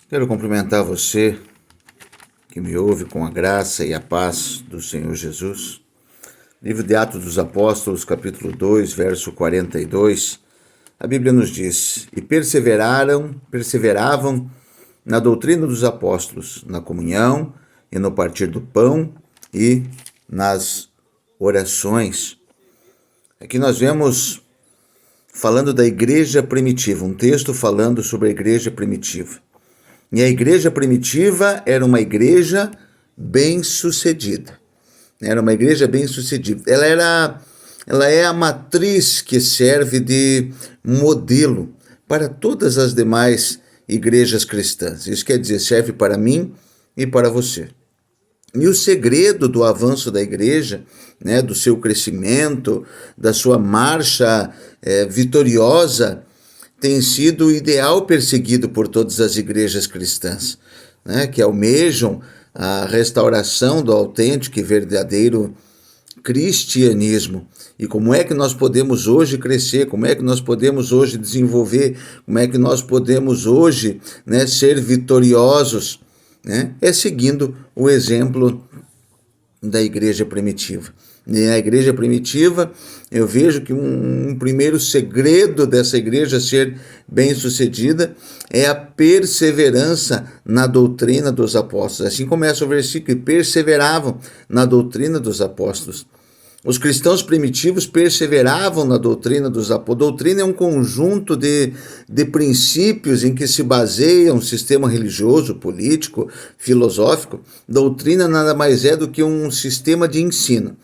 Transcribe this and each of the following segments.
Quero cumprimentar você que me ouve com a graça e a paz do Senhor Jesus. Livro de Atos dos Apóstolos, capítulo 2, verso 42, a Bíblia nos diz: E perseveravam na doutrina dos apóstolos, na comunhão e no partir do pão e nas orações. Aqui nós vemos falando da igreja primitiva, um texto falando sobre a igreja primitiva. E a igreja primitiva era uma igreja bem-sucedida. Era uma igreja bem-sucedida. Ela é a matriz que serve de modelo para todas as demais igrejas cristãs. Isso quer dizer, serve para mim e para você. E o segredo do avanço da igreja, do seu crescimento, da sua marcha vitoriosa, tem sido o ideal perseguido por todas as igrejas cristãs, que almejam a restauração do autêntico e verdadeiro cristianismo. E como é que nós podemos hoje crescer, como é que nós podemos hoje desenvolver, como é que nós podemos hoje ser vitoriosos, é seguindo o exemplo da igreja primitiva. E na igreja primitiva, eu vejo que um primeiro segredo dessa igreja ser bem-sucedida é a perseverança na doutrina dos apóstolos. Assim começa o versículo: e perseveravam na doutrina dos apóstolos. Os cristãos primitivos perseveravam na doutrina dos apóstolos. Doutrina é um conjunto de princípios em que se baseia um sistema religioso, político, filosófico. Doutrina nada mais é do que um sistema de ensino.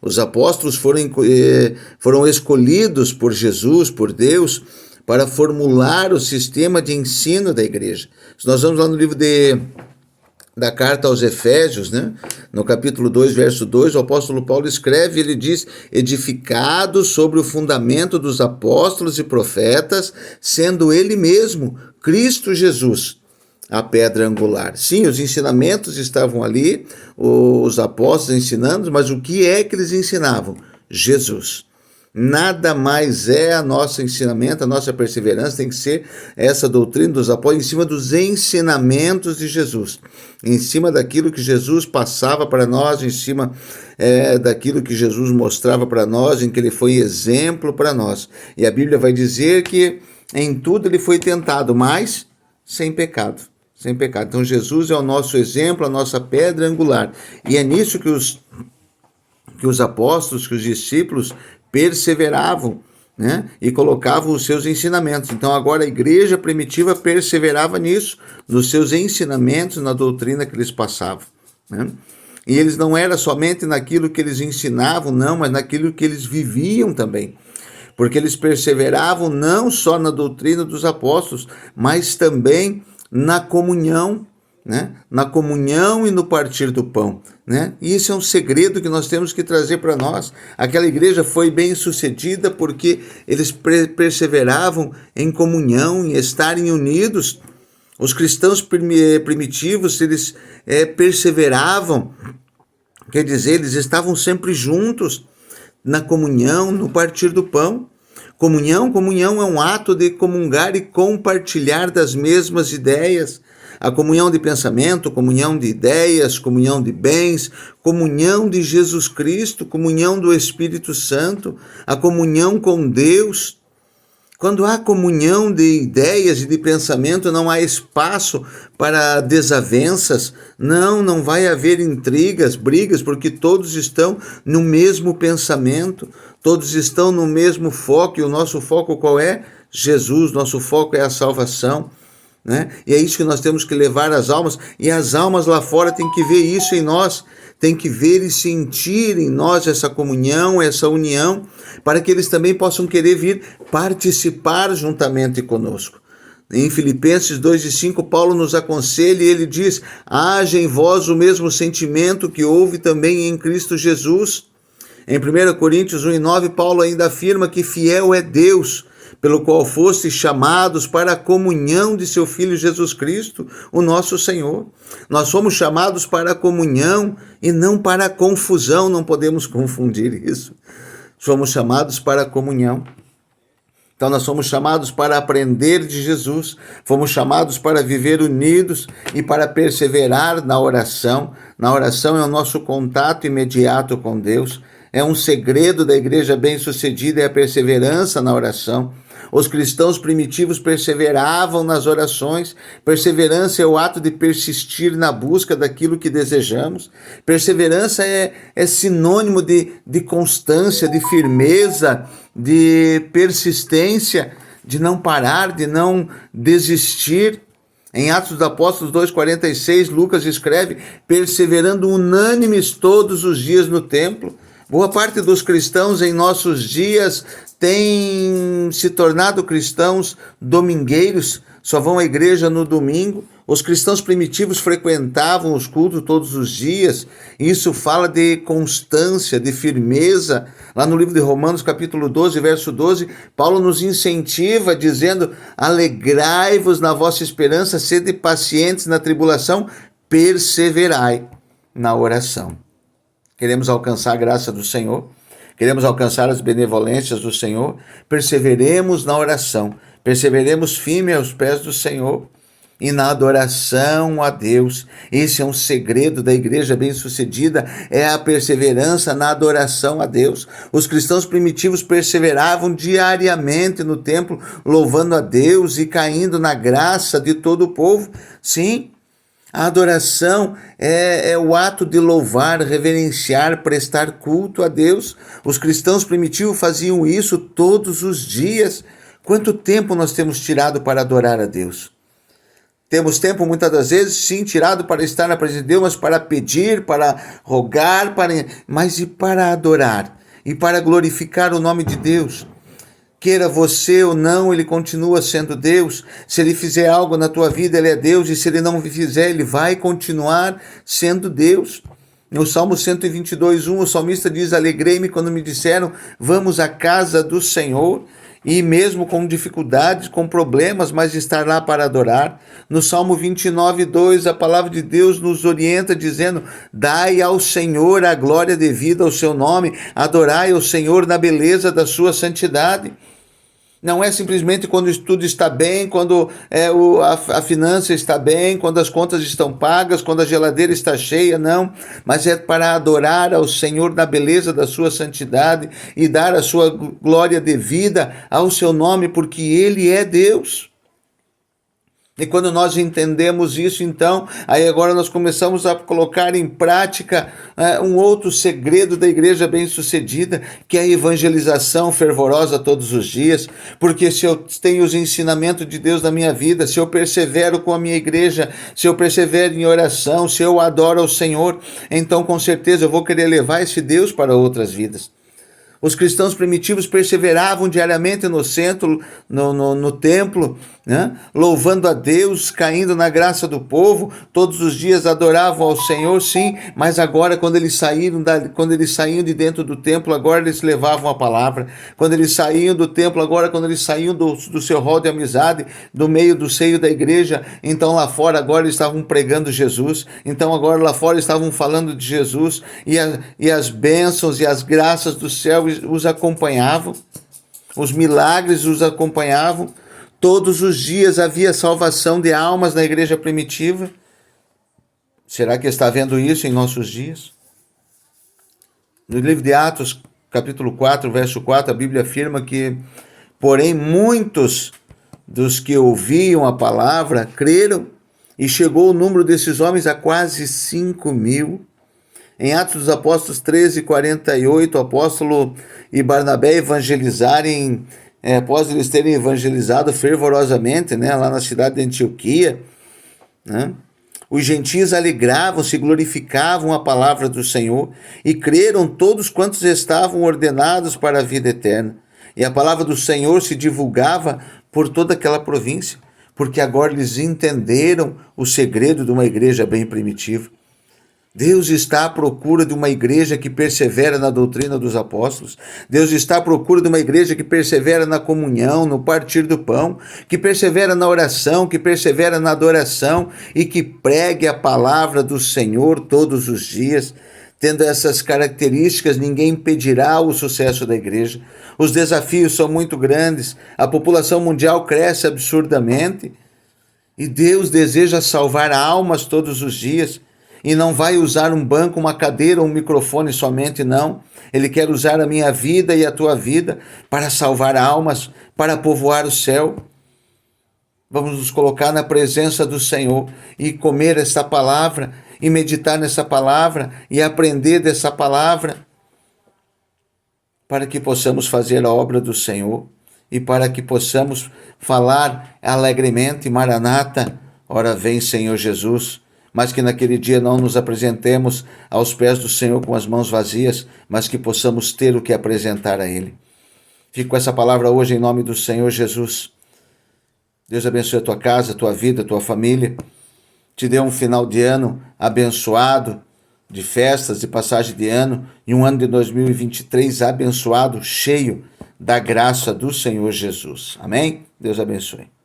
Os apóstolos foram escolhidos por Jesus, por Deus, para formular o sistema de ensino da igreja. Se nós vamos lá no livro da carta aos Efésios, no capítulo 2, verso 2, o apóstolo Paulo escreve, ele diz: edificado sobre o fundamento dos apóstolos e profetas, sendo ele mesmo, Cristo Jesus, a pedra angular. Sim, os ensinamentos estavam ali, os apóstolos ensinando, mas o que é que eles ensinavam? Jesus. Nada mais é nosso ensinamento, a nossa perseverança tem que ser essa doutrina dos apóstolos, em cima dos ensinamentos de Jesus, em cima daquilo que Jesus passava para nós, em cima daquilo que Jesus mostrava para nós, em que ele foi exemplo para nós. E a Bíblia vai dizer que em tudo ele foi tentado, mas sem pecado. Sem pecado. Então Jesus é o nosso exemplo, a nossa pedra angular. E é nisso que os apóstolos, que os discípulos perseveravam, e colocavam os seus ensinamentos. Então agora a igreja primitiva perseverava nisso, nos seus ensinamentos, na doutrina que eles passavam. E eles não era somente naquilo que eles ensinavam, não, mas naquilo que eles viviam também. Porque eles perseveravam não só na doutrina dos apóstolos, mas também na comunhão, na comunhão e no partir do pão. E isso é um segredo que nós temos que trazer para nós. Aquela igreja foi bem sucedida porque eles perseveravam em comunhão, em estarem unidos. Os cristãos primitivos, eles perseveravam, quer dizer, eles estavam sempre juntos na comunhão, no partir do pão. Comunhão é um ato de comungar e compartilhar das mesmas ideias. A comunhão de pensamento, comunhão de ideias, comunhão de bens, comunhão de Jesus Cristo, comunhão do Espírito Santo, a comunhão com Deus. Quando há comunhão de ideias e de pensamento, não há espaço para desavenças, não vai haver intrigas, brigas, porque todos estão no mesmo pensamento, todos estão no mesmo foco, e o nosso foco qual é? Jesus, nosso foco é a salvação. E é isso que nós temos que levar às almas, e as almas lá fora têm que ver isso em nós, têm que ver e sentir em nós essa comunhão, essa união, para que eles também possam querer vir participar juntamente conosco. Em Filipenses 2:5, Paulo nos aconselha e ele diz: haja em vós o mesmo sentimento que houve também em Cristo Jesus. Em 1 Coríntios 1:9, Paulo ainda afirma que fiel é Deus, pelo qual fostes chamados para a comunhão de seu Filho Jesus Cristo, o nosso Senhor. Nós fomos chamados para a comunhão e não para a confusão, não podemos confundir isso. Somos chamados para a comunhão. Então nós fomos chamados para aprender de Jesus, fomos chamados para viver unidos e para perseverar na oração. Na oração é o nosso contato imediato com Deus. É um segredo da igreja bem-sucedida, é a perseverança na oração. Os cristãos primitivos perseveravam nas orações. Perseverança é o ato de persistir na busca daquilo que desejamos. Perseverança é sinônimo de constância, de firmeza, de persistência, de não parar, de não desistir. Em Atos dos Apóstolos 2,46, Lucas escreve: perseverando unânimes todos os dias no templo. Boa parte dos cristãos em nossos dias têm se tornado cristãos domingueiros, só vão à igreja no domingo. Os cristãos primitivos frequentavam os cultos todos os dias. Isso fala de constância, de firmeza. Lá no livro de Romanos, capítulo 12, verso 12, Paulo nos incentiva dizendo: alegrai-vos na vossa esperança, sede pacientes na tribulação, perseverai na oração. Queremos alcançar a graça do Senhor, queremos alcançar as benevolências do Senhor, perseveremos na oração, perseveremos firme aos pés do Senhor e na adoração a Deus. Esse é um segredo da igreja bem-sucedida, é a perseverança na adoração a Deus. Os cristãos primitivos perseveravam diariamente no templo, louvando a Deus e caindo na graça de todo o povo. Sim, a adoração é o ato de louvar, reverenciar, prestar culto a Deus. Os cristãos primitivos faziam isso todos os dias. Quanto tempo nós temos tirado para adorar a Deus? Temos tempo, muitas das vezes, sim, tirado para estar na presença de Deus, mas para pedir, para rogar, mas e para adorar, e para glorificar o nome de Deus. Queira você ou não, ele continua sendo Deus. Se ele fizer algo na tua vida, ele é Deus. E se ele não fizer, ele vai continuar sendo Deus. No Salmo 122:1, o salmista diz: alegrei-me quando me disseram, vamos à casa do Senhor. E mesmo com dificuldades, com problemas, mas estar lá para adorar. No Salmo 29:2, a palavra de Deus nos orienta dizendo: dai ao Senhor a glória devida ao seu nome, adorai ao Senhor na beleza da sua santidade. Não é simplesmente quando tudo está bem, quando a finança está bem, quando as contas estão pagas, quando a geladeira está cheia, não. Mas é para adorar ao Senhor na beleza da sua santidade e dar a sua glória devida ao seu nome, porque Ele é Deus. E quando nós entendemos isso, então, aí agora nós começamos a colocar em prática um outro segredo da igreja bem-sucedida, que é a evangelização fervorosa todos os dias. Porque se eu tenho os ensinamentos de Deus na minha vida, se eu persevero com a minha igreja, se eu persevero em oração, se eu adoro ao Senhor, então com certeza eu vou querer levar esse Deus para outras vidas. Os cristãos primitivos perseveravam diariamente no centro, no templo, né? Louvando a Deus, caindo na graça do povo. Todos os dias adoravam ao Senhor, sim, mas agora quando eles saíam de dentro do templo, agora eles levavam a palavra. Quando eles saíam do templo, agora quando eles saíam do seu rol de amizade, do meio do seio da igreja, então lá fora agora eles estavam pregando Jesus. Então agora lá fora estavam falando de Jesus, e as bênçãos e as graças do céu os acompanhavam, os milagres os acompanhavam. Todos os dias havia salvação de almas na igreja primitiva. Será que está vendo isso em nossos dias? No livro de Atos, capítulo 4, verso 4, a Bíblia afirma que, porém, muitos dos que ouviam a palavra creram, e chegou o número desses homens a quase 5.000. Em Atos dos Apóstolos 13:48, o apóstolo e Barnabé evangelizarem, após eles terem evangelizado fervorosamente, né, lá na cidade de Antioquia, né, os gentios alegravam-se e glorificavam a palavra do Senhor, e creram todos quantos estavam ordenados para a vida eterna. E a palavra do Senhor se divulgava por toda aquela província, porque agora eles entenderam o segredo de uma igreja bem primitiva. Deus está à procura de uma igreja que persevera na doutrina dos apóstolos. Deus está à procura de uma igreja que persevera na comunhão, no partir do pão, que persevera na oração, que persevera na adoração e que pregue a palavra do Senhor todos os dias. Tendo essas características, ninguém impedirá o sucesso da igreja. Os desafios são muito grandes, a população mundial cresce absurdamente e Deus deseja salvar almas todos os dias. E não vai usar um banco, uma cadeira, um microfone somente, não. Ele quer usar a minha vida e a tua vida para salvar almas, para povoar o céu. Vamos nos colocar na presença do Senhor e comer essa palavra, e meditar nessa palavra, e aprender dessa palavra, para que possamos fazer a obra do Senhor, e para que possamos falar alegremente, Maranata, ora vem Senhor Jesus, mas que naquele dia não nos apresentemos aos pés do Senhor com as mãos vazias, mas que possamos ter o que apresentar a Ele. Fico com essa palavra hoje em nome do Senhor Jesus. Deus abençoe a tua casa, a tua vida, a tua família. Te dê um final de ano abençoado, de festas, de passagem de ano, e um ano de 2023 abençoado, cheio da graça do Senhor Jesus. Amém? Deus abençoe.